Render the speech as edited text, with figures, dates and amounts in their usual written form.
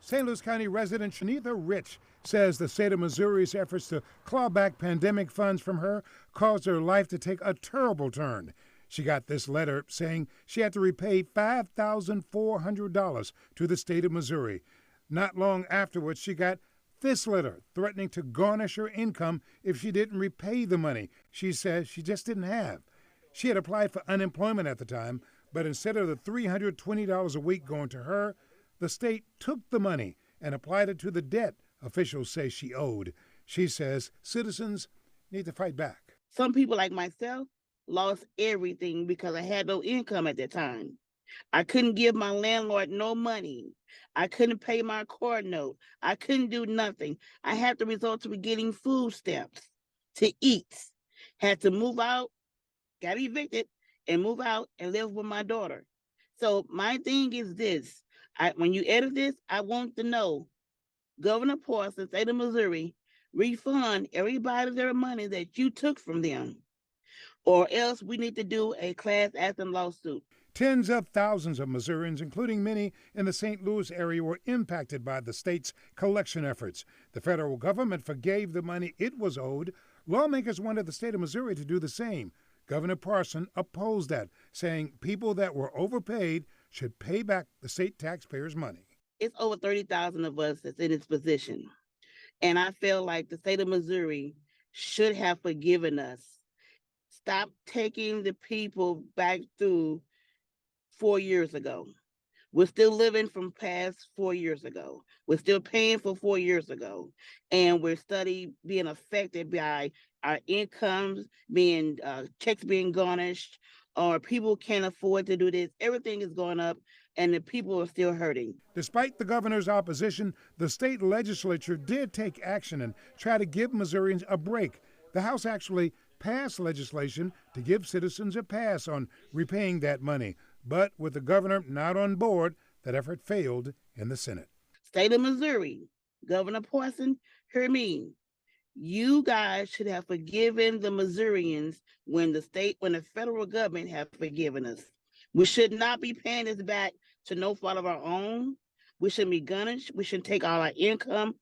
St. Louis County resident Shanitha Rich says the state of Missouri's efforts to claw back pandemic funds from her caused her life to take a terrible turn. She got this letter saying she had to repay $5,400 to the state of Missouri. Not long afterwards, she got this letter threatening to garnish her income if she didn't repay the money she says she just didn't have. She had applied for unemployment at the time, but instead of the $320 a week going to her, the state took the money and applied it to the debt officials say she owed. She says citizens need to fight back. Some people like myself lost everything because I had no income at that time. I couldn't give my landlord no money. I couldn't pay my car note. I couldn't do nothing. I had to resort to getting food stamps to eat. Had to move out, got evicted, and move out and live with my daughter. So my thing is this. When you edit this, I want to know, Governor Parson, state of Missouri, refund everybody their money that you took from them, or else we need to do a class action lawsuit. Tens of thousands of Missourians, including many in the St. Louis area, were impacted by the state's collection efforts. The federal government forgave the money it was owed. Lawmakers wanted the state of Missouri to do the same. Governor Parson opposed that, saying people that were overpaid should pay back the state taxpayers' money. It's over 30,000 of us that's in this position. And I feel like the state of Missouri should have forgiven us. Stop taking the people back through 4 years ago. We're still living from past 4 years ago. We're still paying for 4 years ago. And we're being affected by our incomes, checks being garnished, or people can't afford to do this. Everything is going up, and the people are still hurting. Despite the governor's opposition, the state legislature did take action and try to give Missourians a break. The House actually passed legislation to give citizens a pass on repaying that money. But with the governor not on board, that effort failed in the Senate. State of Missouri, Governor Parson, hear me. You guys should have forgiven the Missourians when the federal government have forgiven us. We should not be paying this back to no fault of our own. We shouldn't be garnished. We shouldn't take all our income